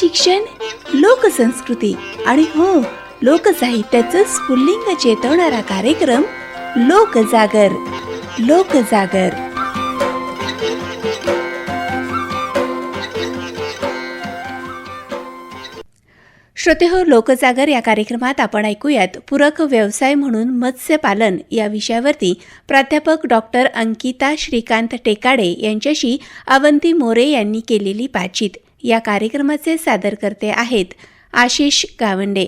लोकशिक्षण, लोकसंस्कृती आणि हो, लोकसाहित्याचं स्फुल्लिंग चेतवणारा कार्यक्रम लोकजागर. लोकजागर. श्रोतेहो, लोकजागर या कार्यक्रमात आपण ऐकूयात पूरक व्यवसाय म्हणून मत्स्यपालन या विषयावरती प्राध्यापक डॉक्टर अंकिता श्रीकांत टेकाडे यांच्याशी अवंती मोरे यांनी केलेली बातचीत. या कार्यक्रमाचे सादरकर्ते आहेत आशिष गावंडे.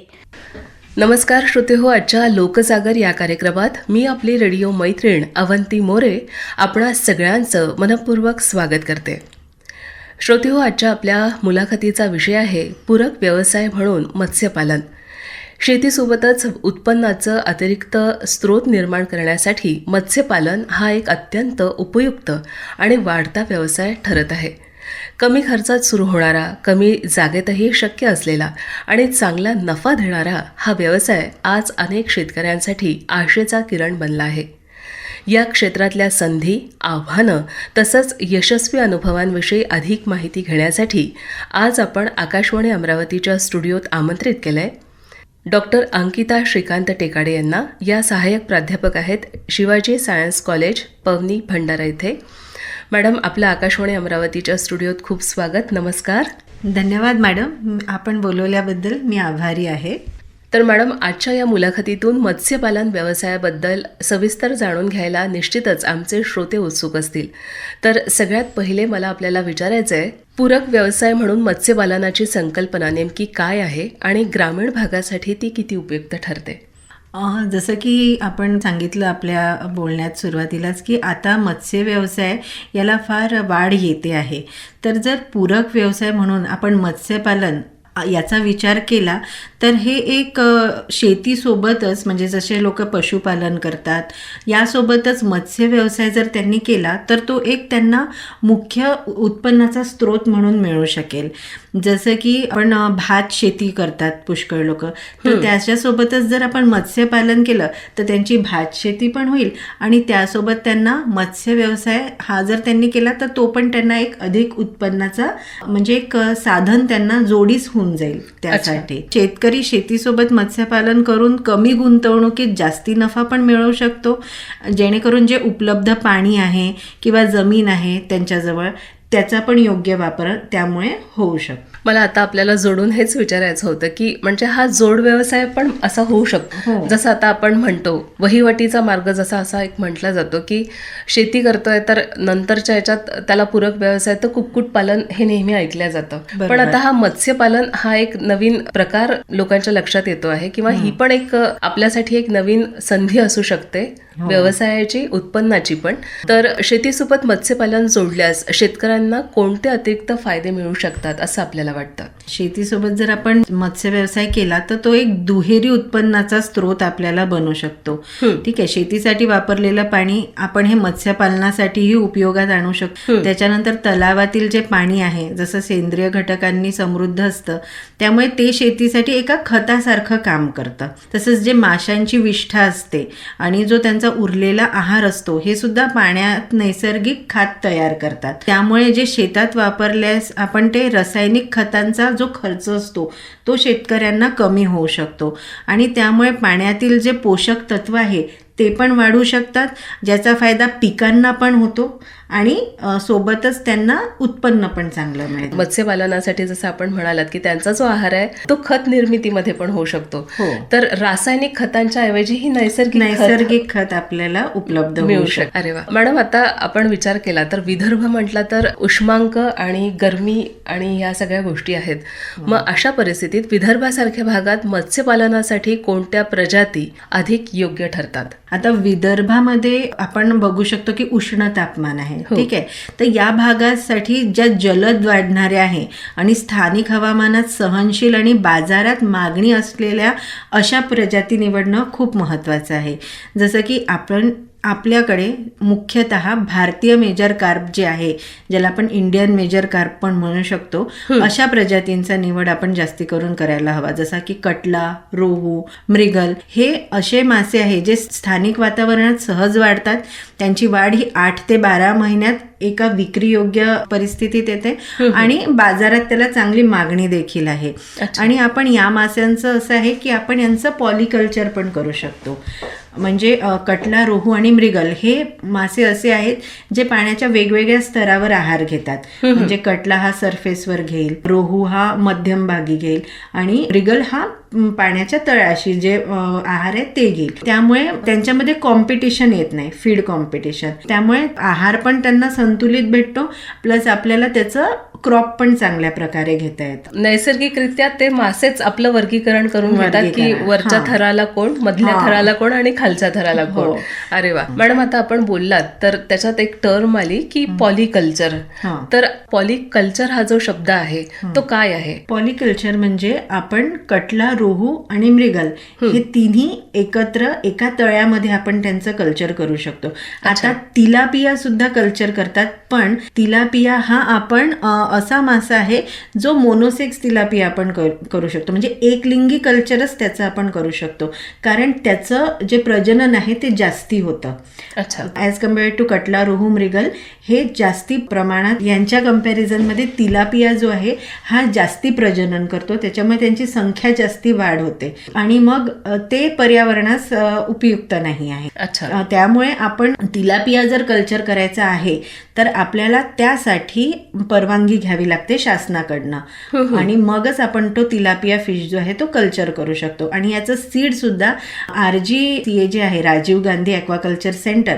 नमस्कार श्रोतेहो, आजच्या लोकजागर या कार्यक्रमात मी आपली रेडिओ मैत्रीण अवंती मोरे आपणा सगळ्यांचं मनपूर्वक स्वागत करते. श्रोतेहो, आजच्या आपल्या मुलाखतीचा विषय आहे पूरक व्यवसाय म्हणून मत्स्यपालन. शेतीसोबतच उत्पन्नाचं अतिरिक्त स्रोत निर्माण करण्यासाठी मत्स्यपालन हा एक अत्यंत उपयुक्त आणि वाढता व्यवसाय ठरत आहे. कमी खर्चात सुरू होणारा, कमी जागेतही शक्य असलेला आणि चांगला नफा देणारा हा व्यवसाय आज अनेक शेतकऱ्यांसाठी आशेचा किरण बनला आहे. या क्षेत्रातल्या संधी, आव्हानं तसंच यशस्वी अनुभवांविषयी अधिक माहिती घेण्यासाठी आज आपण आकाशवाणी अमरावतीच्या स्टुडिओत आमंत्रित केलं आहे डॉक्टर अंकिता श्रीकांत टेकाडे यांना. या सहाय्यक प्राध्यापक आहेत शिवाजी सायन्स कॉलेज, पवनी, भंडारा इथे. मॅडम, आपलं आकाशवाणी अमरावतीच्या स्टुडिओत खूप स्वागत. नमस्कार. धन्यवाद मॅडम, आपण बोलवल्याबद्दल मी आभारी आहे. तर मॅडम, आजच्या या मुलाखतीतून मत्स्यपालन व्यवसायाबद्दल सविस्तर जाणून घ्यायला निश्चितच आमचे श्रोते उत्सुक असतील. तर सगळ्यात पहिले मला आपल्याला विचारायचं आहे, पूरक व्यवसाय म्हणून मत्स्यपालनाची संकल्पना नेमकी काय आहे आणि ग्रामीण भागासाठी ती किती उपयुक्त ठरते? जसं की आपण सांगितलं आपल्या बोलण्यात सुरुवातीलाच की आता मत्स्य व्यवसाय याला फार वाढ येते आहे. तर जर पूरक व्यवसाय म्हणून आपण मत्स्यपालन याचा विचार केला तर हे एक शेतीसोबतच, म्हणजे जसे लोक पशुपालन करतात यासोबतच मत्स्य व्यवसाय जर त्यांनी केला तर तो एक त्यांना मुख्य उत्पन्नाचा स्रोत म्हणून मिळू शकेल. जसं की आपण भात शेती करतात पुष्कळ लोक, तर त्याच्यासोबतच जर आपण मत्स्यपालन केलं तर त्यांची भात शेती पण होईल आणि त्यासोबत त्यांना मत्स्य व्यवसाय हा जर त्यांनी केला तर तो पण त्यांना एक अधिक उत्पन्नाचा म्हणजे एक साधन त्यांना जोडीस होऊन जाईल. त्यासाठी शेतकरी शेतीसोबत मत्स्यपालन करून कमी गुंतवणुकीत जास्ती नफा पण मिळवू शकतो, जेणेकरून जे उपलब्ध पाणी आहे किंवा जमीन आहे त्यांच्याजवळ त्याचा पण योग्य वापर त्यामुळे होऊ शकतो. मला आता आपल्याला जोडून हेच विचारायचं होतं की म्हणजे हा जोड व्यवसाय पण असा होऊ शकतो. जसं आता आपण म्हणतो वहिवाटीचा मार्ग जसा असा एक म्हटला जातो की शेती करतोय तर नंतरच्या ह्याच्यात त्याला पूरक व्यवसाय तर कुक्कुटपालन हे नेहमी ऐकल्या जातं. पण आता हा मत्स्यपालन हा एक नवीन प्रकार लोकांच्या लक्षात येतो आहे किंवा ही पण एक आपल्यासाठी एक नवीन संधी असू शकते व्यवसायाची, उत्पन्नाची पण. तर शेतीसोबत मत्स्यपालन जोडल्यास शेतकऱ्यांना कोणते अतिरिक्त फायदे मिळू शकतात असं आपल्याला वाटतं? शेतीसोबत जर आपण मत्स्य व्यवसाय केला तर तो एक दुहेरी उत्पन्नाचा स्रोत आपल्याला बनू शकतो. ठीक आहे, शेतीसाठी वापरलेलं पाणी आपण हे मत्स्यपालनासाठीही उपयोगात आणू शकतो. त्याच्यानंतर तलावातील जे पाणी आहे जसं सेंद्रिय घटकांनी समृद्ध असतं त्यामुळे ते शेतीसाठी एका खतासारखं काम करतं. तसंच जे माशांची विष्ठा असते आणि जो त्यांचा उरलेला आहार असतो हे सुद्धा पाण्यात नैसर्गिक खत तयार करतात. त्यामुळे जे शेतात वापरल्यास आपण ते रासायनिक खतांचा जो खर्च असतो तो शेतकऱ्यांना कमी होऊ शकतो आणि त्यामुळे पाण्यातील जे पोषक तत्व आहे ते पण वाढू शकतात, ज्याचा फायदा पिकांना पण होतो आणि सोबतच त्यांना उत्पन्न पण चांगलं मिळेल. मत्स्यपालनासाठी जसं आपण म्हणालात की त्यांचा जो आहार आहे तो खत निर्मितीमध्ये पण होऊ शकतो. तर रासायनिक खतांच्या ऐवजी ही नैसर्गिक खत आपल्याला उपलब्ध मिळू शकतं. अरे वा. मॅडम, आता आपण विचार केला तर विदर्भ म्हटला तर उष्मांक आणि गरमी आणि या सगळ्या गोष्टी आहेत. मग अशा परिस्थितीत विदर्भासारख्या भागात मत्स्यपालनासाठी कोणत्या प्रजाती अधिक योग्य ठरतात? आता विदर्भामध्ये आपण बघू शकतो की उष्ण तापमान आहे. ठीक आहे, तर या भागासाठी ज्या जलद वाढणाऱ्या आहे आणि स्थानिक हवामानात सहनशील आणि बाजारात मागणी असलेल्या अशा प्रजाती निवडणं खूप महत्त्वाचं आहे. जसं की आपण आपल्याकडे मुख्यतः भारतीय मेजर कार्प जे आहे, ज्याला आपण इंडियन मेजर कार्प पण म्हणू शकतो, अशा प्रजातींचा निवड आपण जास्ती करून करायला हवा. जसा की कटला, रोहू, मृगल हे असे मासे आहे जे स्थानिक वातावरणात सहज वाढतात. त्यांची वाढ ही 8 ते 12 महिन्यात एका विक्रीयोग्य परिस्थितीत येते आणि बाजारात त्याला चांगली मागणी देखील आहे. आणि आपण या माशांचं असं आहे की आपण यांचं पॉलिकल्चर पण करू शकतो. म्हणजे कटला, रोहू आणि मृगल हे मासे असे आहेत जे पाण्याच्या वेगवेगळ्या स्तरावर आहार घेतात. म्हणजे कटला हा सरफेसवर घेईल, रोहू हा मध्यम भागी घेईल आणि मृगल हा पाण्याच्या तळाशी जे आहार आहे ते घेईल. त्यामुळे त्यांच्यामध्ये कॉम्पिटिशन येत नाही, फीड कॉम्पिटिशन. त्यामुळे आहार पण त्यांना संतुलित भेटतो, प्लस आपल्याला त्याचं क्रॉप पण चांगल्या प्रकारे घेता येतं. नैसर्गिकरित्या ते मासेच आपलं वर्गीकरण करून घेतात की वरच्या थराला कोण, मधल्या थराला कोण आणि खालच्या थराला कोण. अरे वा. मॅडम, आता आपण बोललात तर त्याच्यात एक टर्म आली की पॉलिकल्चर. तर पॉलिकल्चर हा जो शब्द आहे तो काय आहे? पॉलिकल्चर म्हणजे आपण कटला, रोहू आणि मृगल हे तिन्ही एकत्र एका तळ्यामध्ये आपण त्यांचं कल्चर करू शकतो. आता तिलापिया सुद्धा कल्चर करतात, पण तिलापिया हा आपण असा मासा आहे जो मोनोसेक्स तिलापिया आपण करू शकतो. म्हणजे एकलिंगी कल्चरच त्याचं आपण करू शकतो, कारण त्याचं जे प्रजनन आहे ते जास्ती होतं. अच्छा. ॲज कम्पेअर्ड टू कटला, रोहू, मृगल हे जास्ती प्रमाणात, यांच्या कम्पॅरिझनमध्ये तिलापिया जो आहे हा जास्ती प्रजनन करतो. त्याच्यामुळे त्यांची संख्या जास्ती वाढ होते आणि मग ते पर्यावरणास उपयुक्त नाही आहे. अच्छा. त्यामुळे आपण तिलापिया जर कल्चर करायचं आहे तर आपल्याला त्यासाठी परवानगी घ्यावी लागते शासनाकडनं आणि मगच आपण तो तिलापिया फिश जो आहे तो कल्चर करू शकतो. आणि याचं सीड सुद्धा RGCA जे आहे, राजीव गांधी ॲक्वाकल्चर सेंटर,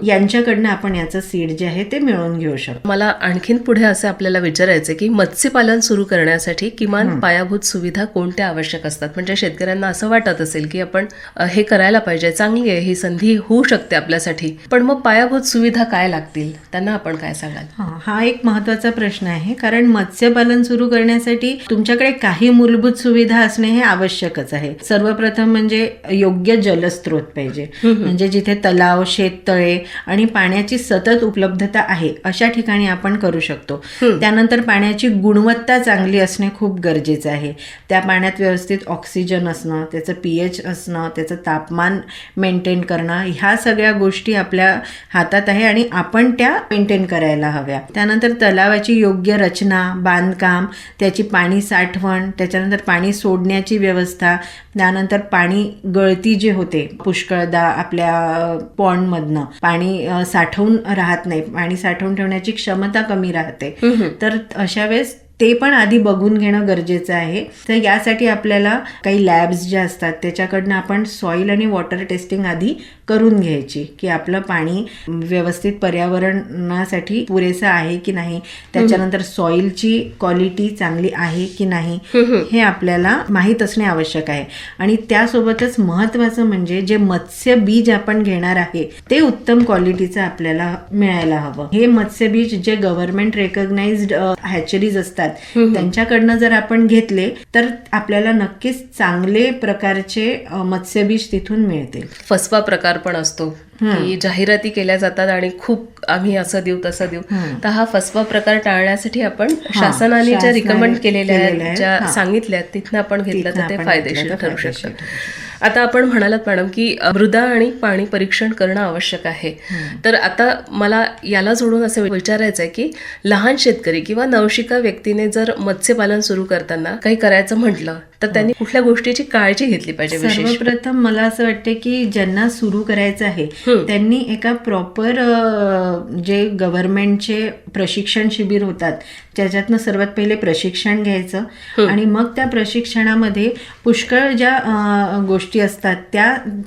यांच्याकडनं आपण याचं सीड जे आहे ते मिळवून घेऊ शकतो. मला आणखीन पुढे असं आपल्याला विचारायचं की मत्स्यपालन सुरू करण्यासाठी किमान पायाभूत सुविधा कोणत्या आवश्यक असतात? म्हणजे शेतकऱ्यांना असं वाटत असेल की आपण हे करायला पाहिजे, चांगली आहे ही संधी, होऊ शकते आपल्यासाठी, पण मग पायाभूत सुविधा काय लागतील, त्यांना आपण काय सांगाल? हा एक महत्वाचा प्रश्न आहे, कारण मत्स्यपालन सुरू करण्यासाठी तुमच्याकडे काही मूलभूत सुविधा असणे हे आवश्यकच आहे. सर्वप्रथम म्हणजे योग्य जलस्रोत पाहिजे. म्हणजे जिथे तलाव, शेततळे आणि पाण्याची सतत उपलब्धता आहे अशा ठिकाणी आपण करू शकतो. त्यानंतर पाण्याची गुणवत्ता चांगली असणे खूप गरजेचं आहे. त्या पाण्यात व्यवस्थित ऑक्सिजन असणं, त्याचं pH असणं, त्याचं तापमान मेंटेन करणं, ह्या सगळ्या गोष्टी आपल्या हातात आहे आणि आपण त्या मेंटेन करायला हव्या. त्यानंतर तलावाची योग्य रचना, बांधकाम, त्याची पाणी साठवण, त्याच्यानंतर पाणी सोडण्याची व्यवस्था, त्यानंतर पाणी गळती जे होते पुष्कळदा आपल्या पॉन्डमधनं पाणी साठवून राहत नाही, पाणी साठवून ठेवण्याची क्षमता कमी राहते, तर अशा वेळेस ते पण आधी बघून घेणं गरजेचं आहे. तर यासाठी आपल्याला काही लॅब्स ज्या असतात त्याच्याकडनं आपण सॉईल आणि वॉटर टेस्टिंग आधी करून घ्यायची की आपलं पाणी व्यवस्थित पर्यावरणासाठी पुरेसं आहे की नाही, त्याच्यानंतर सॉईलची क्वालिटी चांगली आहे की नाही हे आपल्याला माहीत असणे आवश्यक आहे. आणि त्यासोबतच महत्त्वाचं म्हणजे जे मत्स्य बीज आपण घेणार आहे ते उत्तम क्वालिटीचं आपल्याला मिळायला हवं. हे मत्स्य बीज जे गव्हर्नमेंट रेकग्नाइज्ड हॅचरीज असतात त्यांच्याकडनं जर आपण घेतले तर आपल्याला नक्कीच चांगले प्रकारचे मत्स्यबीज तिथून मिळतील. फसवा प्रकार पण असतो की जाहिराती केल्या जातात आणि खूप आम्ही असं देऊ तसं देऊ, तर हा फसवा प्रकार टाळण्यासाठी आपण शासनाने ज्या रिकमेंड केलेल्या आहेत, ज्या सांगितल्या तिथनं आपण घेतलं तर ते फायदेशीर ठरू शकतं. आता आपण म्हणालात मॅडम की मृदा आणि पाणी परीक्षण करणं आवश्यक आहे, तर आता मला याला जोडून असं विचारायचं आहे की लहान शेतकरी किंवा नवशिका व्यक्तीने जर मत्स्यपालन सुरू करताना काही करायचं म्हटलं तर त्यांनी कुठल्या गोष्टीची काळजी घेतली पाहिजे? सर्वप्रथम मला असं वाटतं की ज्यांना सुरू करायचं आहे त्यांनी एका प्रॉपर जे गव्हर्नमेंटचे प्रशिक्षण शिबिर होतात त्याच्यातनं सर्वात पहिले प्रशिक्षण घ्यायचं आणि मग त्या प्रशिक्षणामध्ये पुष्कळ ज्या गोष्टी असतात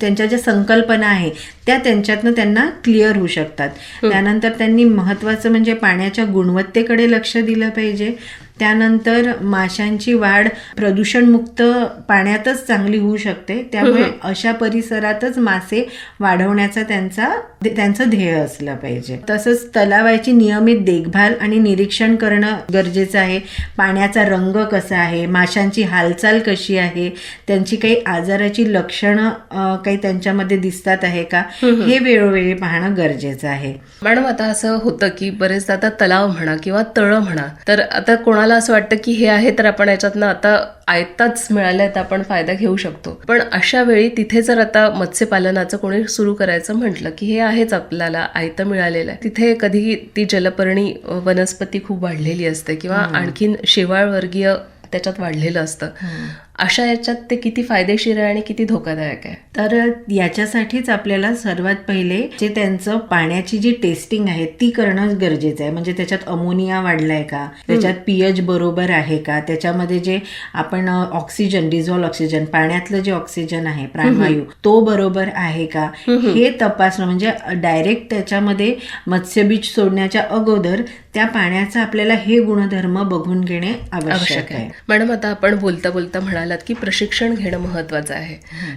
त्यांच्या ज्या संकल्पना आहे त्या त्यांच्यातनं त्यांना क्लिअर होऊ शकतात. त्यानंतर त्यांनी महत्त्वाचं म्हणजे पाण्याच्या गुणवत्तेकडे लक्ष दिलं पाहिजे. त्यानंतर माशांची वाढ प्रदूषणमुक्त पाण्यातच चांगली होऊ शकते, त्यामुळे अशा परिसरातच मासे वाढवण्याचा त्यांचा त्यांचं ध्येय असलं पाहिजे. तसंच तलावाची नियमित देखभाल आणि निरीक्षण करणं गरजेचं आहे. पाण्याचा रंग कसा आहे, माशांची हालचाल कशी आहे, त्यांची काही आजाराची लक्षणं काही त्यांच्यामध्ये दिसतात आहे का, हे वेळोवेळी पाहणं गरजेचं आहे. मॅडम, आता असं होतं की बरेचदा आता तलाव म्हणा किंवा तळं म्हणा, तर आता कोणाला असं वाटतं की हे आहे तर आपण याच्यातनं आता आयताच मिळालंय तर आपण फायदा घेऊ शकतो. पण अशा वेळी तिथे जर आता मत्स्यपालनाचं कोणी सुरू करायचं म्हटलं की हे आहेच आपल्याला आयतं मिळालेलं आहे, तिथे कधी ती जलपर्णी वनस्पती खूप वाढलेली असते किंवा आणखीन शेवाळवर्गीय त्याच्यात वाढलेलं असतं, अशा याच्यात ते किती फायदेशीर आहे आणि किती धोकादायक आहे? तर याच्यासाठीच आपल्याला सर्वात पहिले जे त्यांचं पाण्याची जी टेस्टिंग आहे ती करणं गरजेचं आहे. म्हणजे त्याच्यात अमोनिया वाढलाय का, त्याच्यात पीएच बरोबर आहे का, त्याच्यामध्ये जे आपण ऑक्सिजन, डिझॉल्व ऑक्सिजन, पाण्यातलं जे ऑक्सिजन आहे प्राणवायू, तो बरोबर आहे का, हे तपासणं. म्हणजे डायरेक्ट त्याच्यामध्ये मत्स्यबीज सोडण्याच्या अगोदर त्या पाण्याचा आपल्याला हे गुणधर्म बघून घेणे आवश्यक आहे. मॅडम, आता आपण बोलता बोलता म्हणालात की प्रशिक्षण घेणं महत्वाचं आहे.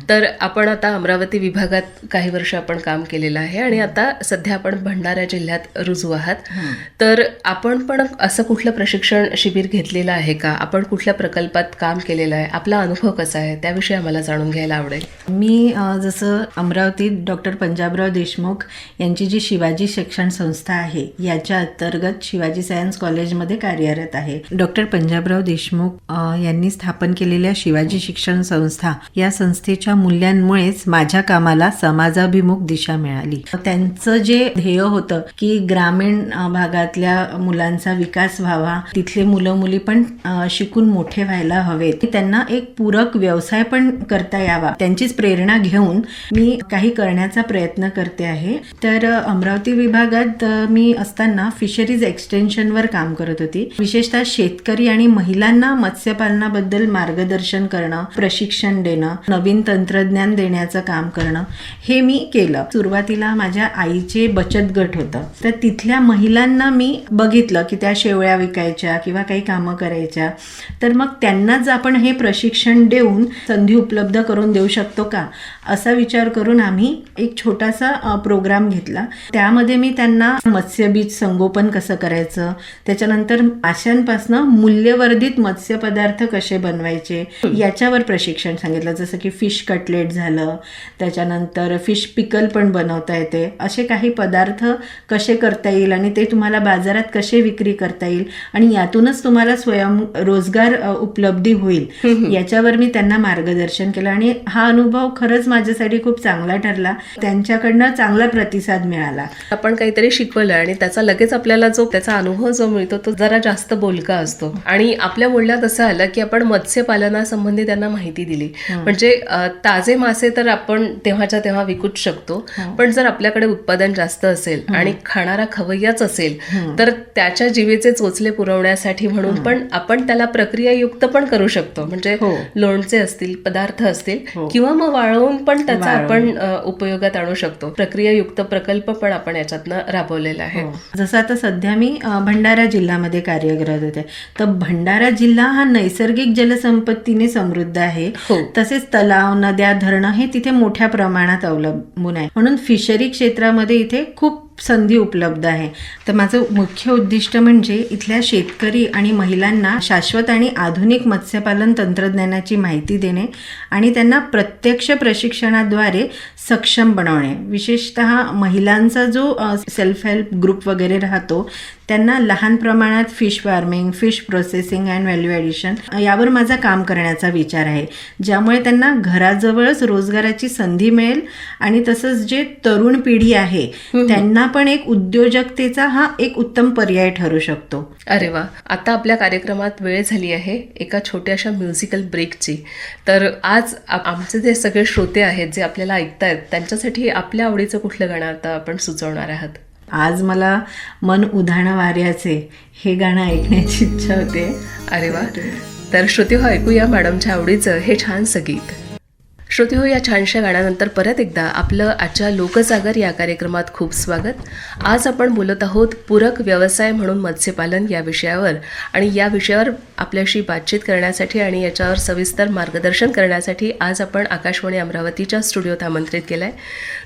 तर आपण आता अमरावती विभागात काही वर्ष आपण काम केलेलं आहे आणि आता सध्या आपण भंडारा जिल्ह्यात रुजू आहात. तर आपण पण असं कुठलं प्रशिक्षण शिबिर घेतलेलं आहे का? आपण कुठल्या प्रकल्पात काम केलेलं आहे? आपला अनुभव कसा आहे त्याविषयी आम्हाला जाणून घ्यायला आवडेल. मी जसं अमरावतीत डॉक्टर पंजाबराव देशमुख यांची जी शिवाजी शिक्षण संस्था आहे याच्या अंतर्गत शिवाजी सायन्स कॉलेजमध्ये कार्यरत आहे. डॉक्टर पंजाबराव देशमुख यांनी स्थापन केलेल्या शिवाजी शिक्षण संस्था या संस्थेच्या मूल्यांमुळेच माझ्या कामाला समाजाभिमुख दिशा मिळाली. त्यांचं जे ध्येय होतं की ग्रामीण भागातल्या मुलांचा विकास व्हावा, तिथले मुलं मुली पण शिकून मोठे व्हायला हवेत, त्यांना एक पूरक व्यवसाय पण करता यावा, त्यांचीच प्रेरणा घेऊन मी काही करण्याचा प्रयत्न करते आहे. तर अमरावती विभागात मी असताना फिशरीज एक्सटेन्शनवर काम करत होती. विशेषतः शेतकरी आणि महिलांना मत्स्यपालनाबद्दल मार्गदर्शन करणं, प्रशिक्षण देणं, नवीन तंत्रज्ञान देण्याचं काम करणं हे मी केलं. सुरुवातीला माझ्या आईचे बचत गट होतं, तर तिथल्या महिलांना मी बघितलं की त्या शेवळ्या विकायच्या किंवा काही कामं करायच्या. तर मग त्यांनाच आपण हे प्रशिक्षण देऊन संधी उपलब्ध करून देऊ शकतो का, असा विचार करून आम्ही एक छोटासा प्रोग्राम घेतला. त्यामध्ये मी त्यांना मत्स्यबीज संगोपन कसं करायचं, त्याच्यानंतर माशांपासून मूल्यवर्धित मत्स्यपदार्थ कसे बनवायचे याच्यावर प्रशिक्षण सांगितलं. जसं की फिश कटलेट झालं, त्याच्यानंतर फिश पिकल पण बनवता येते, असे काही पदार्थ कसे करता येईल आणि ते तुम्हाला बाजारात कसे विक्री करता येईल आणि यातूनच तुम्हाला स्वयंरोजगार उपलब्धी होईल, याच्यावर मी त्यांना मार्गदर्शन केलं. आणि हा अनुभव खरंच माझ्यासाठी खूप चांगला ठरला. त्यांच्याकडनं चांगला प्रतिसाद मिळाला. आपण काहीतरी शिकवलं आणि त्याचा लगेच आपल्याला जो त्याचा अनुभव जो मिळतो तो जरा जास्त बोलका असतो. आणि आपल्या बोलण्यात असं आलं की आपण मत्स्यपालनासंबंधी त्यांना माहिती दिली. म्हणजे ताजे मासे तर आपण तेव्हाच्या तेव्हा विकूच शकतो, पण जर आपल्याकडे उत्पादन जास्त असेल आणि खाणारा खवय्याच असेल तर त्याच्या जीवेचे चोचले पुरवण्यासाठी म्हणून पण आपण त्याला प्रक्रियायुक्त पण करू शकतो. म्हणजे लोणचे असतील, पदार्थ असतील किंवा मग वाळवून पण त्याचा आपण उपयोगात आणू शकतो. प्रक्रियायुक्त प्रकल्प पण आपण याच्यातनं राबवलेला आहे. जसं आता सध्या मी भंडारा जिल्ह्यामध्ये कार्यरत होते, तर भंडारा जिल्हा हा नैसर्गिक जलसंपत्तीने समृद्ध आहे. तसेच तलाव, नद्या, धरणं हे तिथे मोठ्या प्रमाणात अवलंबून आहे. म्हणून फिशरी क्षेत्रामध्ये इथे खूप संधी उपलब्ध आहे. तर माझं मुख्य उद्दिष्ट म्हणजे इथल्या शेतकरी आणि महिलांना शाश्वत आणि आधुनिक मत्स्यपालन तंत्रज्ञानाची माहिती देणे आणि त्यांना प्रत्यक्ष प्रशिक्षणाद्वारे सक्षम बनवणे. विशेषतः महिलांचा जो सेल्फ हेल्प ग्रुप वगैरे राहतो त्यांना लहान प्रमाणात fish farming, fish processing and value addition यावर माझा काम करण्याचा विचार आहे, ज्यामुळे त्यांना घराजवळच रोजगाराची संधी मिळेल आणि तसंच जे तरुण पिढी आहे त्यांना पण एक उद्योजकतेचा हा एक उत्तम पर्याय ठरू शकतो. अरे वा, आता आपल्या कार्यक्रमात वेळ झाली आहे एका छोट्याशा म्युझिकल ब्रेकची. तर आज आमचे जे सगळे श्रोते आहेत जे आपल्याला ऐकतायत त्यांच्यासाठी आपल्या आवडीचं कुठलं गाणं आता आपण सुचवणार आहात? आज मला मन उधाण वाऱ्याचे हे गाणं ऐकण्याची इच्छा होते. अरे वा, तर श्रोते हो, ऐकूया मॅडमच्या आवडीचं हे छानसं गीत. श्रोते हो, या छानशा गाण्यानंतर परत एकदा आपलं आजच्या लोकजागर या कार्यक्रमात खूप स्वागत. आज आपण बोलत आहोत पूरक व्यवसाय म्हणून मत्स्यपालन या विषयावर. आणि या विषयावर आपल्याशी बातचीत करण्यासाठी आणि याच्यावर सविस्तर मार्गदर्शन करण्यासाठी आज आपण आकाशवाणी अमरावतीच्या स्टुडिओत आमंत्रित केलं आहे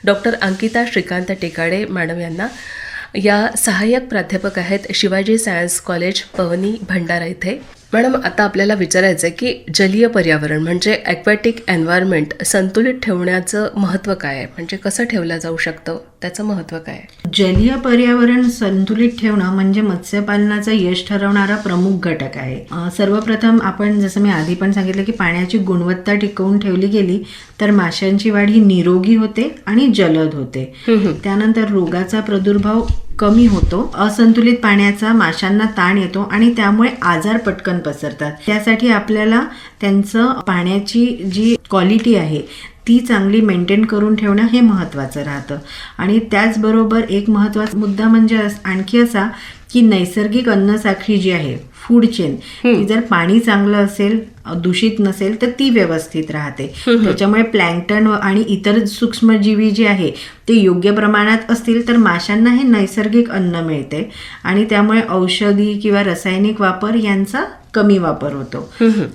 डॉक्टर अंकिता श्रीकांत टेकाडे मॅडम यांना. या सहाय्यक प्राध्यापक आहेत शिवाजी सायन्स कॉलेज पवनी भंडारा इथे. मॅडम, आता आपल्याला विचारायचं आहे की जलीय पर्यावरण म्हणजे ॲक्वॅटिक एन्व्हायरमेंट संतुलित ठेवण्याचं महत्त्व काय आहे, म्हणजे कसं ठेवलं जाऊ शकतं, त्याचं महत्त्व काय आहे? जलीय पर्यावरण संतुलित ठेवणं म्हणजे मत्स्यपालनाचं यश ठरवणारा प्रमुख घटक आहे. सर्वप्रथम आपण जसं मी आधी पण सांगितलं की पाण्याची गुणवत्ता टिकवून ठेवली गेली तर माशांची वाढ ही निरोगी होते आणि जलद होते. त्यानंतर रोगाचा प्रादुर्भाव कमी होतो, असंतुलित पाण्याचा माशांना ताण येतो आणि त्यामुळे आजार पटकन पसरतात. त्यासाठी आपल्याला त्यांचं पाण्याची जी क्वालिटी आहे ती चांगली मेंटेन करून ठेवणं हे महत्त्वाचं राहतं. आणि त्याचबरोबर एक महत्त्वाचा मुद्दा म्हणजे आणखी असा की नैसर्गिक अन्नसाखळी जी आहे फूड चेन, ती जर पाणी चांगलं असेल, दूषित नसेल तर ती व्यवस्थित राहते. त्याच्यामुळे प्लँक्टन आणि इतर सूक्ष्मजीवी जे आहे ते योग्य प्रमाणात असतील तर माशांना हे नैसर्गिक अन्न मिळते आणि त्यामुळे औषधी किंवा रासायनिक वापर यांचा कमी वापर होतो.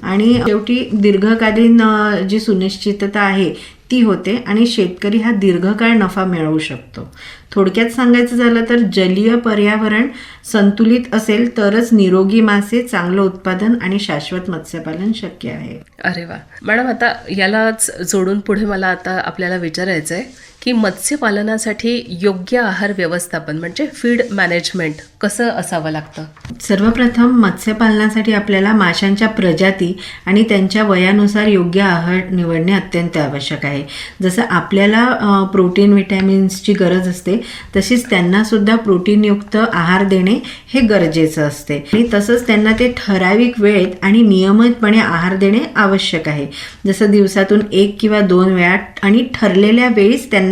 आणि शेवटी दीर्घकालीन जी सुनिश्चितता आहे ती होते आणि शेतकरी हा दीर्घकाळ नफा मिळवू शकतो. थोडक्यात सांगायचं झालं तर जलीय पर्यावरण संतुलित असेल तरच निरोगी मासे, चांगलं उत्पादन आणि शाश्वत मत्स्यपालन शक्य आहे. अरे वा मॅडम, आता यालाच जोडून पुढे मला आता आपल्याला विचारायचं आहे की मत्स्यपालनासाठी योग्य आहार व्यवस्थापन म्हणजे फीड मॅनेजमेंट कसं असावं लागतं? सर्वप्रथम मत्स्यपालनासाठी आपल्याला माशांच्या प्रजाती आणि त्यांच्या वयानुसार योग्य आहार निवडणे अत्यंत आवश्यक आहे. जसं आपल्याला प्रोटीन विटॅमिन्सची गरज असते तशीच त्यांना सुद्धा प्रोटीनयुक्त आहार देणे हे गरजेचं असते. आणि तसंच त्यांना ते ठराविक वेळेत आणि नियमितपणे आहार देणे आवश्यक आहे. जसं दिवसातून 1 किंवा 2 वेळा आणि ठरलेल्या वेळीच त्यांना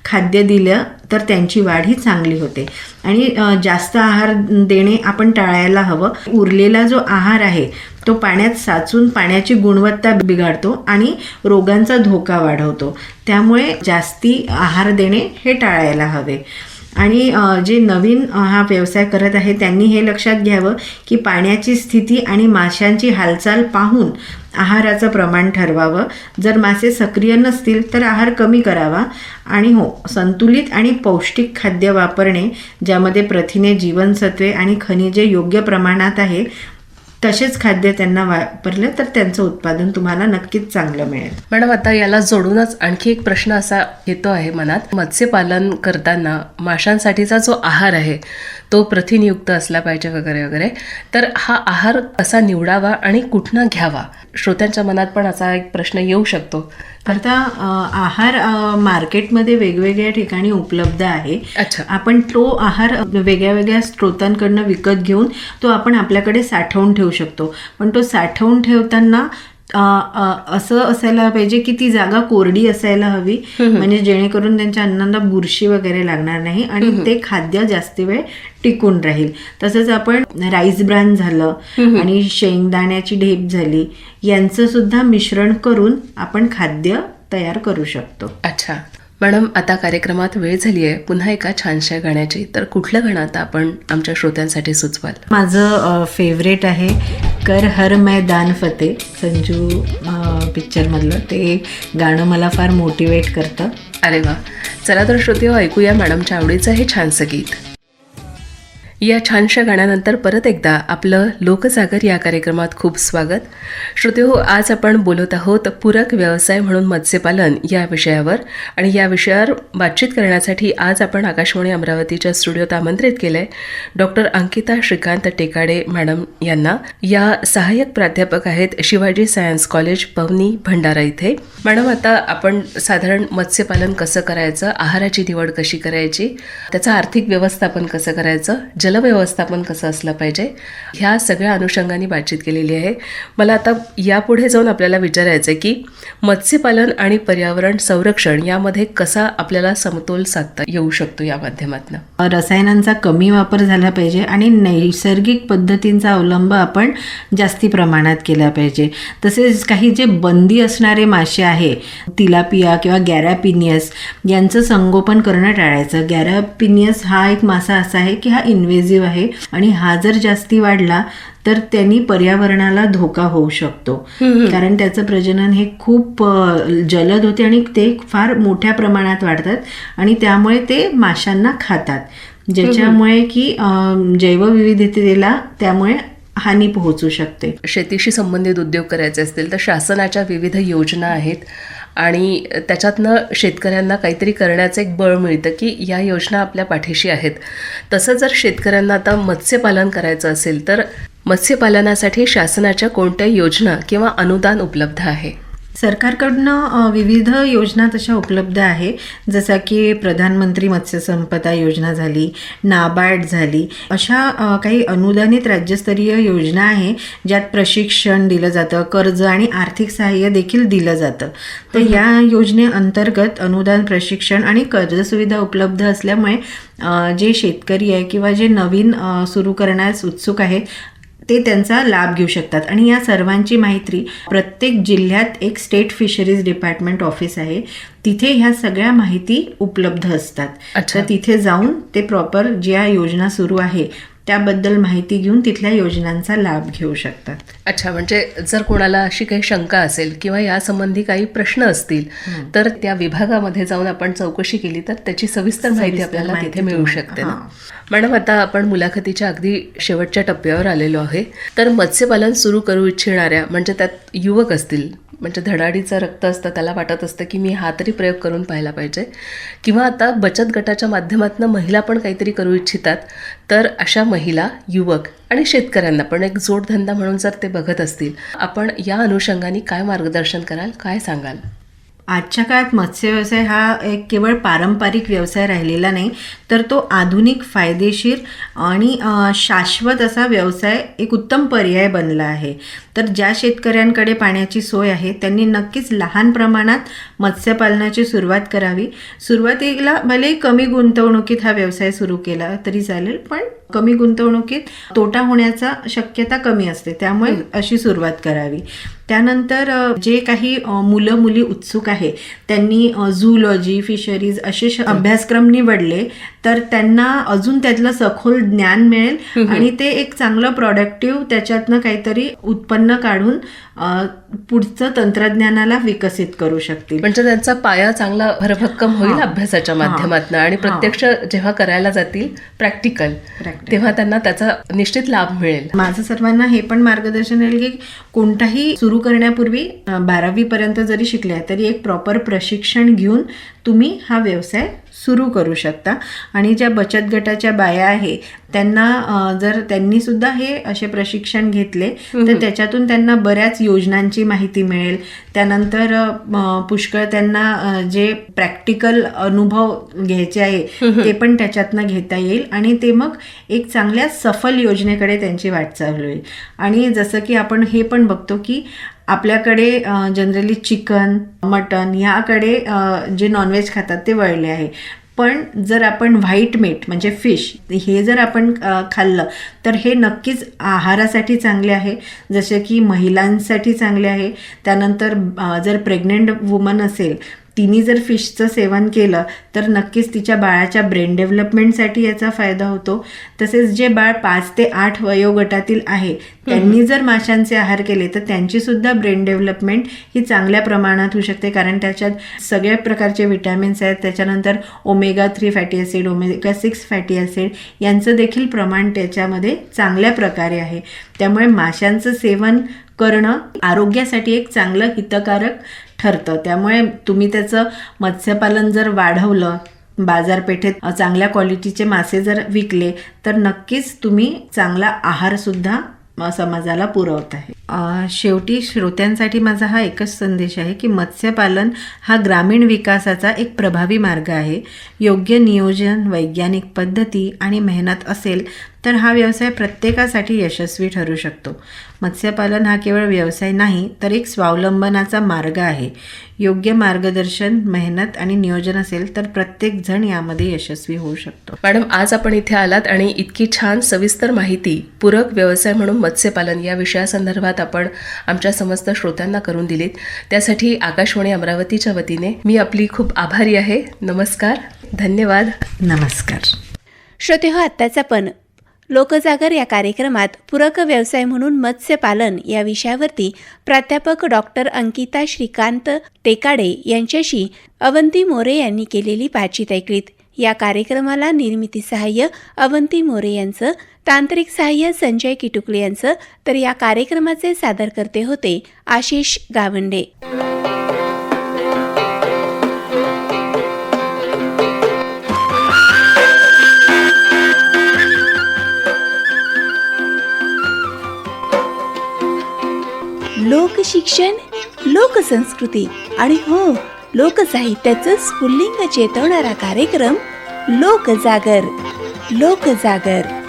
खाद्य दिलं तर त्यांची वाढ ही चांगली होते. आणि जास्त आहार देणे आपण टाळायला हवं. उरलेला जो आहार आहे तो पाण्यात साचून पाण्याची गुणवत्ता बिघडतो आणि रोगांचा धोका वाढवतो. त्यामुळे जास्ती आहार देणे हे टाळायला हवे. आणि जे नवीन हा व्यवसाय करत आहे त्यांनी हे लक्षात घ्यावं की पाण्याची स्थिती आणि माशांची हालचाल पाहून आहाराचं प्रमाण ठरवावं. जर मासे सक्रिय नसतील तर आहार कमी करावा. आणि संतुलित आणि पौष्टिक खाद्य वापरणे ज्यामध्ये प्रथिने, जीवनसत्वे आणि खनिजे योग्य प्रमाणात आहे तसेच खाद्य त्यांना वापरलं तर त्यांचं उत्पादन तुम्हाला नक्कीच चांगलं मिळेल. मॅडम, आता याला जोडूनच आणखी एक प्रश्न असा येतो आहे मनात. मत्स्यपालन करताना माशांसाठीचा जो आहार आहे तो प्रथिनयुक्त असला पाहिजे वगैरे वगैरे, तर हा आहार कसा निवडावा आणि कुठनं घ्यावा? श्रोत्यांच्या मनात पण असा एक प्रश्न येऊ शकतो. आता आहार मार्केटमध्ये वेगवेगळ्या ठिकाणी उपलब्ध आहे. अच्छा. आपण तो आहार वेगळ्या वेगळ्या स्रोतांकडनं विकत घेऊन तो आपण आपल्याकडे साठवून ठेवू शकतो. पण तो साठवून ठेवताना असं असायला पाहिजे की ती जागा कोरडी असायला हवी, म्हणजे जेणेकरून त्यांच्या अन्नाला बुरशी वगैरे लागणार नाही आणि ते खाद्य जास्त वेळ टिकून राहील. तसंच आपण राईस ब्रान झालं आणि शेंगदाण्याची ढेप झाली यांचं सुद्धा मिश्रण करून आपण खाद्य तयार करू शकतो. अच्छा मॅडम, आता कार्यक्रमात वेळ झाली आहे पुन्हा एका छानशा गाण्याची. तर कुठलं गाणं आता आपण आमच्या श्रोत्यांसाठी सुचवाल? माझं फेवरेट आहे कर हर मैदान फतेह, संजू पिक्चरमधलं ते गाणं मला फार मोटिवेट करतं. अरे वा, चला तर श्रोते ऐकूया मॅडमच्या आवडीचं हे छानसं गीत. या छानशा गाण्यानंतर परत एकदा आपलं लोकजागर या कार्यक्रमात खूप स्वागत. श्रोते हो, आज आपण बोलत आहोत पूरक व्यवसाय म्हणून मत्स्यपालन या विषयावर. आणि या विषयावर बातचीत करण्यासाठी आज आपण आकाशवाणी अमरावतीच्या स्टुडिओत आमंत्रित केलं आहे डॉक्टर अंकिता श्रीकांत टेकाडे मॅडम यांना. या सहाय्यक प्राध्यापक आहेत शिवाजी सायन्स कॉलेज पवनी भंडारा इथे. मॅडम, आता आपण साधारण मत्स्यपालन कसं करायचं, आहाराची निवड कशी करायची, त्याचं आर्थिक व्यवस्थापन कसं करायचं, जलव्यवस्थापन कसं असलं पाहिजे, ह्या सगळ्या अनुषंगाने बातचीत केलेली आहे. मला आता यापुढे जाऊन आपल्याला विचारायचं आहे की मत्स्यपालन आणि पर्यावरण संरक्षण यामध्ये कसा आपल्याला समतोल साधता येऊ शकतो या माध्यमातून. रसायनांचा कमी वापर झाला पाहिजे आणि नैसर्गिक पद्धतींचा अवलंब आपण जास्ती प्रमाणात केला पाहिजे. तसेच काही जे बंदी असणारे मासे आहे, तिलापिया किंवा गॅरापिनियस, यांचं संगोपन करणं टाळायचं. गॅरापिनियस हा एक मासा असा आहे की हा इन्व्हेजिव्ह आहे आणि हा जर जास्ती वाढला तर त्यांनी पर्यावरणाला धोका होऊ शकतो. कारण त्याचं प्रजनन हे खूप जलद होते आणि ते फार मोठ्या प्रमाणात वाढतात आणि त्यामुळे ते माशांना खातात, ज्याच्यामुळे की जैवविविधतेला त्यामुळे हानी पोहोचू शकते. शेतीशी संबंधित उद्योग करायचे असतील तर शासनाच्या विविध योजना आहेत आणि त्याच्यातनं शेतकऱ्यांना काहीतरी करण्याचं एक बळ मिळतं की या योजना आपल्या पाठीशी आहेत. तसं जर शेतकऱ्यांना आता मत्स्यपालन करायचं असेल तर मत्स्यपालनासाठी शासनाच्या कोणत्या योजना किंवा अनुदान उपलब्ध आहे? सरकारकडनं विविध योजना तशा उपलब्ध आहे, जसं की प्रधानमंत्री मत्स्य संपदा योजना झाली, नाबार्ड झाली. अशा काही अनुदानित राज्यस्तरीय योजना आहे ज्यात प्रशिक्षण दिलं जातं, कर्ज आणि आर्थिक सहाय्य देखील दिलं जातं. तर या योजनेअंतर्गत अनुदान, प्रशिक्षण आणि कर्ज सुविधा उपलब्ध असल्यामुळे जे शेतकरी आहे किंवा जे नवीन सुरू करण्यास उत्सुक आहेत ते त्यांचा लाभ घेऊ शकतात. आणि या सर्वांची माहिती प्रत्येक जिल्ह्यात एक स्टेट फिशरीज डिपार्टमेंट ऑफिस आहे, तिथे ह्या सगळ्या माहिती उपलब्ध असतात. तर तिथे जाऊन ते प्रॉपर ज्या योजना सुरू आहे त्याबद्दल माहिती घेऊन तिथल्या योजनांचा लाभ घेऊ शकतात. अच्छा, म्हणजे जर कोणाला अशी काही शंका असेल किंवा यासंबंधी काही प्रश्न असतील तर त्या विभागामध्ये जाऊन आपण चौकशी केली तर त्याची सविस्तर माहिती आपल्याला तिथे मिळू शकते ना. मॅडम, आता आपण मुलाखतीच्या अगदी शेवटच्या टप्प्यावर आलेलो आहे. तर मत्स्यपालन सुरू करू इच्छिणाऱ्या, म्हणजे त्यात युवक असतील, म्हणजे धडाडीचं रक्त असतं, त्याला वाटत असतं की मी हा तरी प्रयोग करून पाहायला पाहिजे, किंवा आता बचत गटाच्या माध्यमातून महिला पण काहीतरी करू इच्छितात, तर अशा महिला, युवक आणि शेतकऱ्यांना पण एक जोडधंदा म्हणून जर ते बघत असतील, आपण या अनुषंगाने काय मार्गदर्शन कराल, काय सांगाल? आजच्या काळात मत्स्य व्यवसाय हा एक केवळ पारंपरिक व्यवसाय राहिलेला नाही, तर तो आधुनिक, फायदेशीर आणि शाश्वत असा व्यवसाय एक उत्तम पर्याय बनला आहे. तर ज्या शेतकऱ्यांकडे पाण्याची सोय आहे त्यांनी नक्कीच लहान प्रमाणात मत्स्यपालनाची सुरुवात करावी. सुरुवातीला भले कमी गुंतवणुकीत हा व्यवसाय सुरू केला तरी चालेल, पण कमी गुंतवणुकीत तोटा होण्याचा शक्यता कमी असते, त्यामुळे अशी सुरुवात करावी. त्यानंतर जे काही मुलं मुली उत्सुक आहे त्यांनी झूलॉजी, फिशरीज असे अभ्यासक्रम निवडले तर त्यांना अजून त्यातलं सखोल ज्ञान मिळेल आणि ते एक चांगलं प्रोडक्टिव्ह त्याच्यातनं काहीतरी उत्पन्न काढून पुढचं तंत्रज्ञानाला विकसित करू शकतील. म्हणजे त्यांचा पाया चांगला भरभक्कम होईल अभ्यासाच्या माध्यमातून आणि प्रत्यक्ष जेव्हा करायला जातील प्रॅक्टिकल, तेव्हा त्यांना त्याचा निश्चित लाभ मिळेल. माझं सर्वांना हे पण मार्गदर्शन आहे की कोणताही सुरू करण्यापूर्वी 12वी पर्यंत जरी शिकले तरी एक प्रॉपर प्रशिक्षण घेऊन तुम्ही हा व्यवसाय सुरू करू शकता. आणि ज्या बचत गटाच्या बाया आहे त्यांना जर त्यांनी सुद्धा हे असे प्रशिक्षण घेतले तर त्याच्यातून त्यांना बऱ्याच योजनांची माहिती मिळेल. त्यानंतर पुष्कळ त्यांना जे प्रॅक्टिकल अनुभव घ्यायचे आहे ते पण त्याच्यातनं घेता येईल आणि ते मग एक चांगल्या सफल योजनेकडे त्यांची वाटचाल होईल. आणि जसं की आपण हे पण बघतो की आपल्याकडे जनरली चिकन, मटन ह्याकडे जे नॉनव्हेज खातात ते वळले आहे, पण जर आपण व्हाईट मीट म्हणजे फिश हे जर आपण खाल्लं तर हे नक्कीच आहारासाठी चांगले आहे, जसे की महिलांसाठी चांगले आहे. त्यानंतर जर प्रेग्नंट वुमन असेल तिने जर फिशचं सेवन केलं तर नक्कीच तिच्या बाळाच्या ब्रेन डेव्हलपमेंटसाठी याचा फायदा होतो. तसेच जे बाळ 5 ते 8 वयोगटातील आहे त्यांनी जर माशांचे आहार केले तर त्यांची सुद्धा ब्रेन डेव्हलपमेंट ही चांगल्या प्रमाणात होऊ शकते, कारण त्याच्यात सगळ्या प्रकारचे विटॅमिन्स आहेत. त्याच्यानंतर omega 3 fatty acid, omega 6 fatty acid यांचं देखील प्रमाण त्याच्यामध्ये चांगल्या प्रकारे आहे. त्यामुळे माशांचं सेवन करणं आरोग्यासाठी एक चांगलं हितकारक ठरतं. त्यामुळे तुम्ही त्याचं मत्स्यपालन जर वाढवलं, बाजारपेठेत चांगल्या क्वालिटीचे मासे जर विकले तर नक्कीच तुम्ही चांगला आहारसुद्धा समाजाला पुरवत आहे. शेवटी श्रोत्यांसाठी माझा हा एकच संदेश आहे की मत्स्यपालन हा ग्रामीण विकासाचा एक प्रभावी मार्ग आहे. योग्य नियोजन, वैज्ञानिक पद्धती आणि मेहनत असेल तर हा व्यवसाय प्रत्येकासाठी यशस्वी ठरू शकतो. मत्स्यपालन हा केवळ व्यवसाय नाही तर एक स्वावलंबनाचा मार्ग आहे. योग्य मार्गदर्शन, मेहनत आणि नियोजन असेल तर प्रत्येक जण यामध्ये यशस्वी होऊ शकतो. मॅडम, आज आपण इथे आलात आणि इतकी छान सविस्तर माहिती पूरक व्यवसाय म्हणून मत्स्यपालन या विषयासंदर्भात आपण आमच्या समस्त श्रोत्यांना करून दिलीत. त्यासाठी आकाशवाणी अमरावतीच्या वतीने मी आपली खूप आभारी आहे. नमस्कार, धन्यवाद. नमस्कार. श्रोतेहो, आत्ताच आपण लोकजागर या कार्यक्रमात पूरक व्यवसाय म्हणून मत्स्यपालन या विषयावरती प्राध्यापक डॉक्टर अंकिता श्रीकांत टेकाडे यांच्याशी अवंती मोरे यांनी केलेली बातचीत ऐकलीत. या कार्यक्रमाला निर्मिती सहाय्य अवंती मोरे यांचं, तांत्रिक सहाय्य संजय किटुकले यांचं, तर या कार्यक्रमाचे सादरकर्ते होते आशिष गावंडे. लोकशिक्षण, लोकसंस्कृती आणि हो, लोकसाहित्याचं स्फुल्लिंग चेतवणारा कार्यक्रम लोकजागर. लोकजागर.